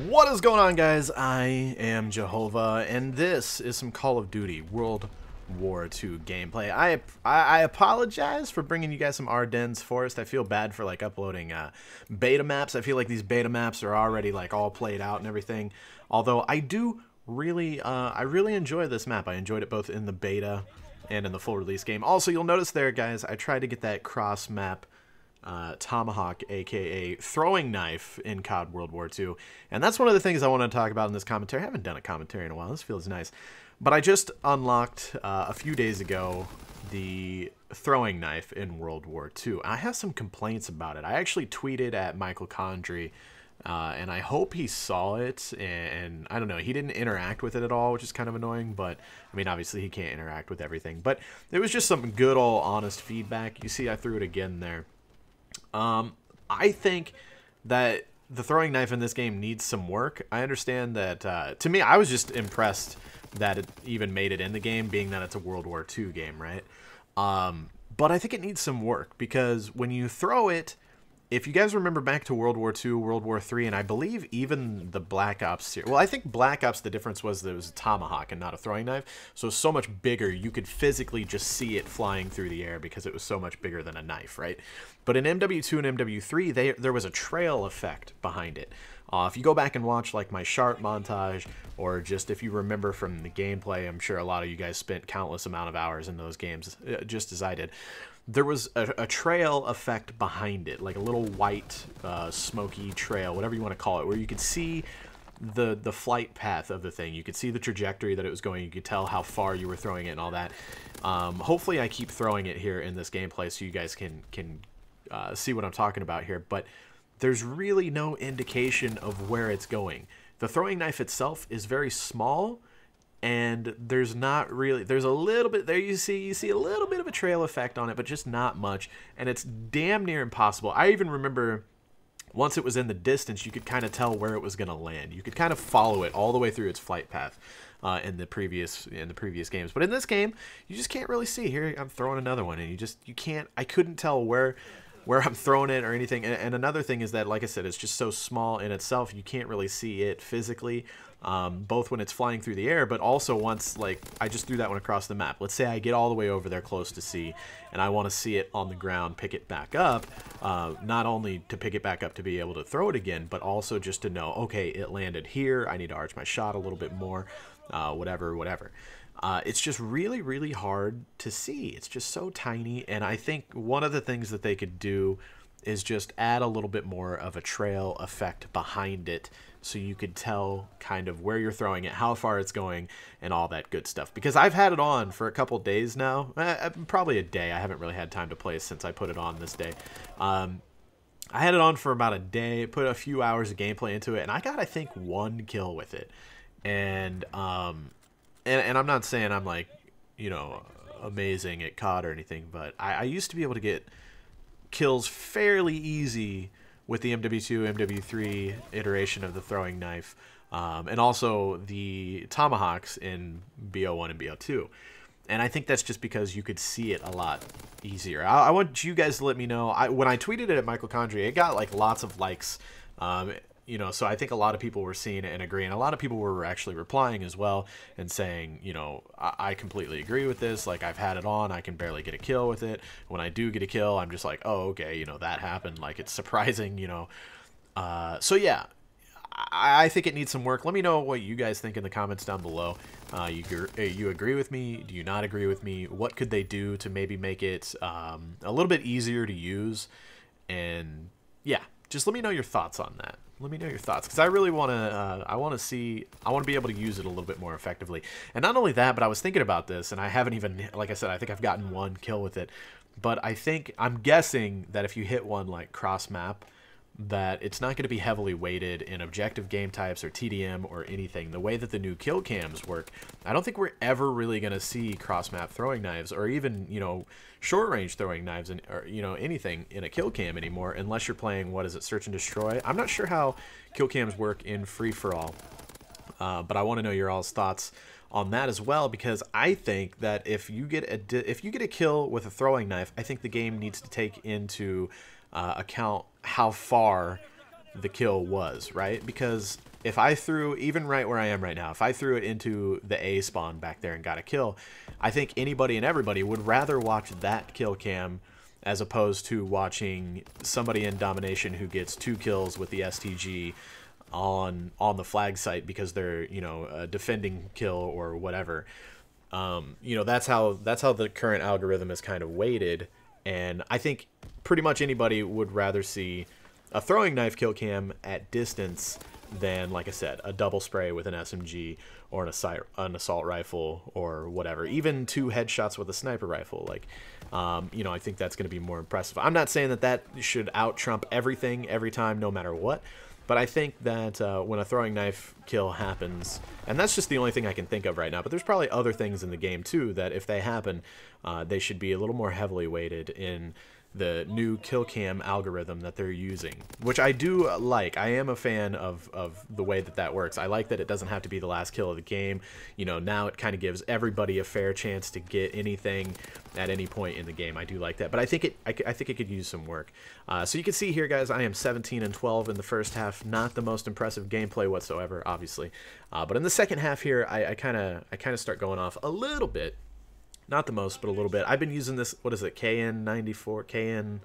What is going on, guys? I am Jahova, and this is some Call of Duty World War II gameplay. I apologize for bringing you guys some Ardennes Forest. I feel bad for like uploading beta maps. I feel like these beta maps are already like all played out and everything. Although I do really, I really enjoy this map. I enjoyed it both in the beta and in the full release game. Also, you'll notice there, guys, I tried to get that cross map tomahawk, aka throwing knife, in COD World War II, and that's one of the things I want to talk about in this commentary. I haven't done a commentary in a while. This feels nice, but I just unlocked a few days ago the throwing knife in World War II. I have some complaints about it. I actually tweeted at Michael Condrey, and I hope he saw it, and I don't know, he didn't interact with it at all, which is kind of annoying, but I mean, obviously he can't interact with everything, but it was just some good old honest feedback. You see I threw it again there. I think that the throwing knife in this game needs some work. I understand that, to me, I was just impressed that it even made it in the game, being that it's a World War II game, right? But I think it needs some work, because when you throw it, if you guys remember back to World War II, World War III, and I believe even the Black Ops series, well, I think Black Ops, the difference was that it was a tomahawk and not a throwing knife, so so much bigger, you could physically just see it flying through the air because it was so much bigger than a knife, right? But in MW2 and MW3, there was a trail effect behind it. If you go back and watch like my Sharp montage, or just if you remember from the gameplay, I'm sure a lot of you guys spent countless amount of hours in those games, just as I did. There was a trail effect behind it, like a little white, smoky trail, whatever you want to call it, where you could see the flight path of the thing. You could see the trajectory that it was going. You could tell how far you were throwing it and all that. Hopefully I keep throwing it here in this gameplay so you guys can see what I'm talking about here, but there's really no indication of where it's going. The throwing knife itself is very small, and there's not really, there's a little bit there, you see a little bit of a trail effect on it, but just not much, and it's damn near impossible. I even remember once it was in the distance, you could kind of tell where it was going to land. You could kind of follow it all the way through its flight path in the previous games, but in this game you just can't really see. Here I'm throwing another one, and you can't, I couldn't tell where I'm throwing it or anything. And another thing is that, like I said, it's just so small in itself, you can't really see it physically, both when it's flying through the air, but also once, like, I just threw that one across the map. Let's say I get all the way over there close to sea, and I want to see it on the ground, pick it back up, not only to pick it back up to be able to throw it again, but also just to know, okay, it landed here, I need to arch my shot a little bit more, whatever. It's just really, really hard to see. It's just so tiny, and I think one of the things that they could do is just add a little bit more of a trail effect behind it, so you could tell kind of where you're throwing it, how far it's going, and all that good stuff. Because I've had it on for a couple days now, probably a day. I haven't really had time to play since I put it on this day. I had it on for about a day, put a few hours of gameplay into it, and I got, I think, 1 kill with it. And I'm not saying I'm like, you know, amazing at COD or anything, but I used to be able to get kills fairly easy with the MW2, MW3 iteration of the throwing knife, and also the tomahawks in BO1 and BO2. And I think that's just because you could see it a lot easier. I want you guys to let me know. When I tweeted it at Michael Condrey, it got like lots of likes. You know, so I think a lot of people were seeing it and agreeing. A lot of people were actually replying as well and saying, you know, I completely agree with this. Like, I've had it on, I can barely get a kill with it. When I do get a kill, I'm just like, oh, okay, you know, that happened. Like, it's surprising, you know. So yeah, I think it needs some work. Let me know what you guys think in the comments down below. You agree with me? Do you not agree with me? What could they do to maybe make it a little bit easier to use? And yeah, just let me know your thoughts on that. Let me know your thoughts, because I really want to. I want to be able to use it a little bit more effectively. And not only that, but I was thinking about this, and I haven't even, like I said, I think I've gotten 1 kill with it. But I'm guessing that if you hit one like cross map, that it's not going to be heavily weighted in objective game types or TDM or anything. The way that the new kill cams work, I don't think we're ever really going to see cross map throwing knives, or even, you know, short range throwing knives, or, you know, anything in a kill cam anymore, unless you're playing, what is it, search and destroy. I'm not sure how kill cams work in free for all, but I want to know your all's thoughts on that as well, because I think that if you get a kill with a throwing knife, I think the game needs to take into account how far the kill was, right? Because if I threw, even right where I am right now, if I threw it into the A spawn back there and got a kill, I think anybody and everybody would rather watch that kill cam as opposed to watching somebody in domination who gets 2 kills with the STG on the flag site because they're, you know, a defending kill or whatever. You know, that's how the current algorithm is kind of weighted, and I think pretty much anybody would rather see a throwing knife kill cam at distance than, like I said, a double spray with an SMG or an assault rifle or whatever. Even 2 headshots with a sniper rifle. Like, you know, I think that's going to be more impressive. I'm not saying that should out-trump everything every time, no matter what. But I think that when a throwing knife kill happens, and that's just the only thing I can think of right now, but there's probably other things in the game too that if they happen, they should be a little more heavily weighted in the new kill cam algorithm that they're using, which I do like. I am a fan of the way that works. I like that it doesn't have to be the last kill of the game. You know, now it kind of gives everybody a fair chance to get anything at any point in the game. I do like that, but I think it could use some work. So you can see here, guys, I am 17 and 12 in the first half. Not the most impressive gameplay whatsoever, obviously, but in the second half here, I kind of start going off a little bit. Not the most, but a little bit. I've been using this, what is it, KN94, KN,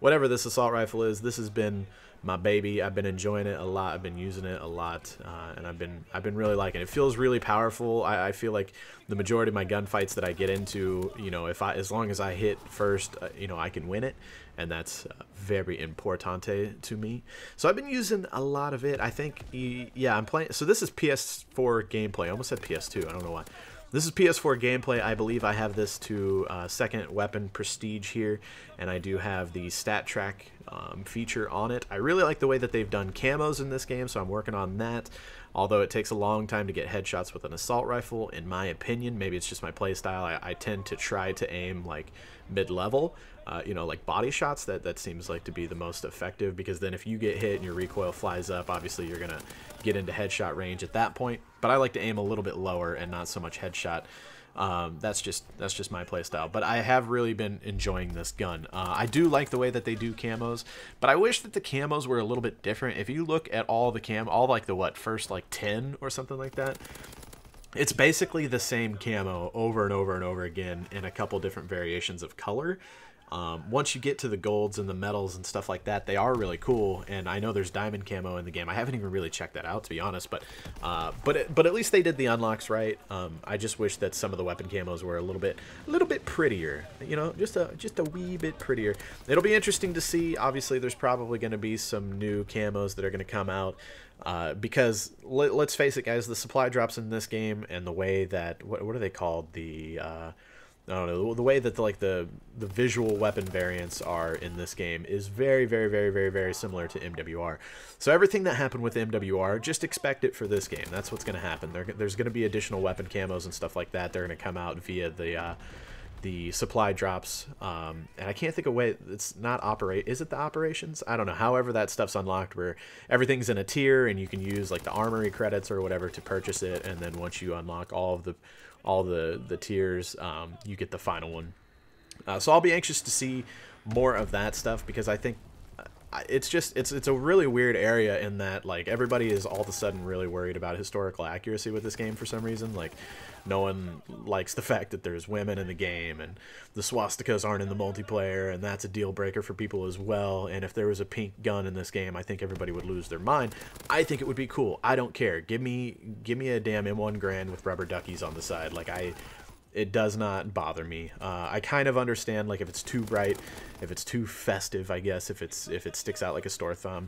whatever this assault rifle is. This has been my baby. I've been enjoying it a lot. I've been using it a lot, and I've been really liking it. It feels really powerful. I feel like the majority of my gunfights that I get into, you know, as long as I hit first, you know, I can win it, and that's very importante to me. So I've been using a lot of it. I think, yeah, I'm playing. So this is PS4 gameplay. I almost said PS2. I don't know why. This is PS4 gameplay. I believe I have this to second weapon prestige here, and I do have the stat track feature on it. I really like the way that they've done camos in this game, so I'm working on that. Although it takes a long time to get headshots with an assault rifle, in my opinion. Maybe it's just my playstyle. I tend to try to aim like mid-level, you know, like body shots. That seems like to be the most effective, because then if you get hit and your recoil flies up, obviously you're gonna get into headshot range at that point. But I like to aim a little bit lower and not so much headshot. That's just my playstyle. But I have really been enjoying this gun. I do like the way that they do camos, but I wish that the camos were a little bit different. If you look at all like the first like 10 or something like that, it's basically the same camo over and over and over again in a couple different variations of color. Once you get to the golds and the metals and stuff like that, they are really cool, and I know there's diamond camo in the game. I haven't even really checked that out, to be honest, but at least they did the unlocks right. I just wish that some of the weapon camos were a little bit prettier, you know, just a wee bit prettier. It'll be interesting to see. Obviously, there's probably going to be some new camos that are going to come out. Because let's face it, guys, the supply drops in this game and the way that what are they called, I don't know, the way that the visual weapon variants are in this game is very, very, very, very, very similar to MWR. So everything that happened with MWR, just expect it for this game. That's what's going to happen. There's going to be additional weapon camos and stuff like that. They're going to come out via the supply drops, and I can't think of a way. It's not is it the operations? I don't know. However, that stuff's unlocked where everything's in a tier, and you can use like the armory credits or whatever to purchase it, and then once you unlock all the tiers, you get the final one. So I'll be anxious to see more of that stuff, because I think it's a really weird area in that, like, everybody is all of a sudden really worried about historical accuracy with this game for some reason. Like, no one likes the fact that there's women in the game, and the swastikas aren't in the multiplayer, and that's a deal breaker for people as well. And if there was a pink gun in this game, I think everybody would lose their mind. I think it would be cool. I don't care. Give me a damn M1 Grand with rubber duckies on the side. Like, it does not bother me. I kind of understand, like, if it's too bright, if it's too festive, I guess, if it sticks out like a sore thumb,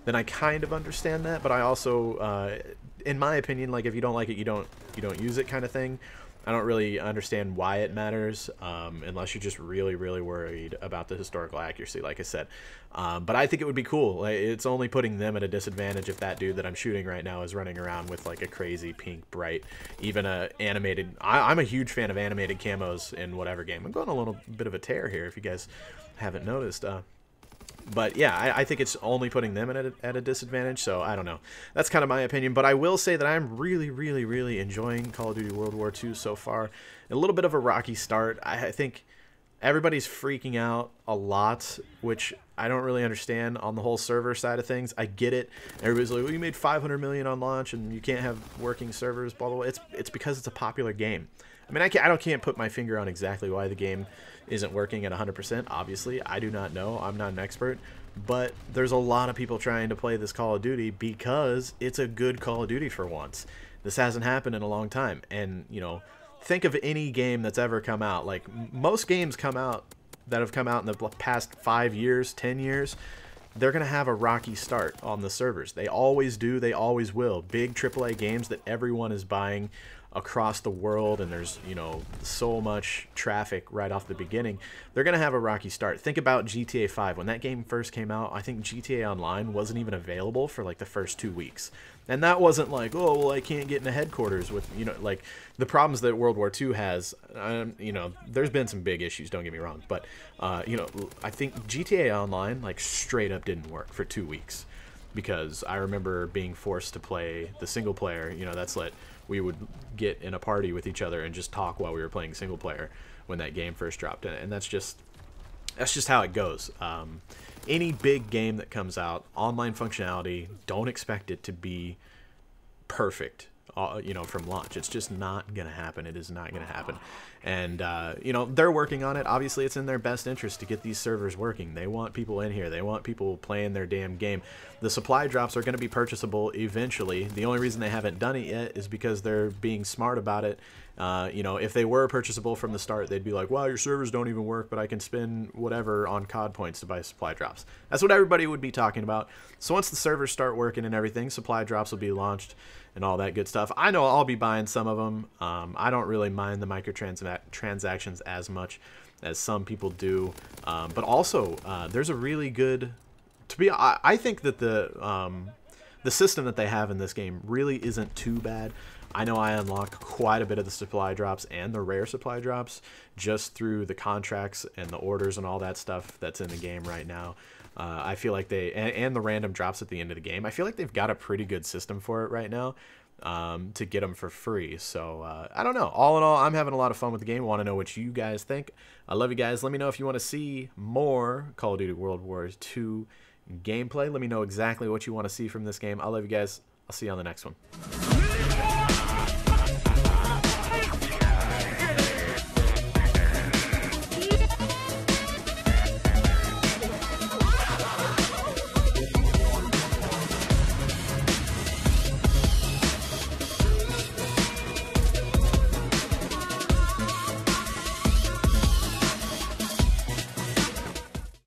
then I kind of understand that. But I also, in my opinion, like, if you don't like it, you don't use it, kind of thing. I don't really understand why it matters, unless you're just really, really worried about the historical accuracy, like I said. But I think it would be cool. Like, it's only putting them at a disadvantage if that dude that I'm shooting right now is running around with like a crazy pink bright, even a animated. I'm a huge fan of animated camos in whatever game. I'm going a little bit of a tear here, if you guys haven't noticed. But yeah, I think it's only putting them at a disadvantage, so I don't know. That's kind of my opinion, but I will say that I'm really, really, really enjoying Call of Duty World War II so far. A little bit of a rocky start. I think everybody's freaking out a lot, which I don't really understand on the whole server side of things. I get it. Everybody's like, well, you made 500 million on launch and you can't have working servers, blah, blah, blah. It's because it's a popular game. I mean, I can't put my finger on exactly why the game isn't working at 100%. Obviously, I do not know. I'm not an expert. But there's a lot of people trying to play this Call of Duty because it's a good Call of Duty for once. This hasn't happened in a long time. And, you know, think of any game that's ever come out. Like, most games that have come out in the past 5 years, 10 years, they're going to have a rocky start on the servers. They always do. They always will. Big AAA games that everyone is buying across the world, and there's, you know, so much traffic right off the beginning, they're going to have a rocky start. Think about GTA 5. When that game first came out, I think GTA Online wasn't even available for like the first 2 weeks. And that wasn't like, oh, well, I can't get into headquarters with, you know, like the problems that World War II has. You know, there's been some big issues, don't get me wrong. But, you know, I think GTA Online, like, straight up didn't work for 2 weeks. Because I remember being forced to play the single player. You know, that's we would get in a party with each other and just talk while we were playing single player when that game first dropped. And that's just how it goes. Any big game that comes out, online functionality, don't expect it to be perfect, you know, from launch. It's just not going to happen. It is not going to happen. And, you know, they're working on it. Obviously, it's in their best interest to get these servers working. They want people in here. They want people playing their damn game. The supply drops are going to be purchasable eventually. The only reason they haven't done it yet is because they're being smart about it. You know, if they were purchasable from the start, they'd be like, well, your servers don't even work, but I can spend whatever on COD points to buy supply drops. That's what everybody would be talking about. So once the servers start working and everything, supply drops will be launched and all that good stuff. I know I'll be buying some of them. I don't really mind the microtransactions as much as some people do. But also, there's a really good... I think that the system that they have in this game really isn't too bad. I know I unlock quite a bit of the supply drops and the rare supply drops just through the contracts and the orders and all that stuff that's in the game right now. I feel like and the random drops at the end of the game, I feel like they've got a pretty good system for it right now to get them for free. So I don't know. All in all, I'm having a lot of fun with the game. Want to know what you guys think. I love you guys. Let me know if you want to see more Call of Duty World War II gameplay. Let me know exactly what you want to see from this game. I love you guys. I'll see you on the next one.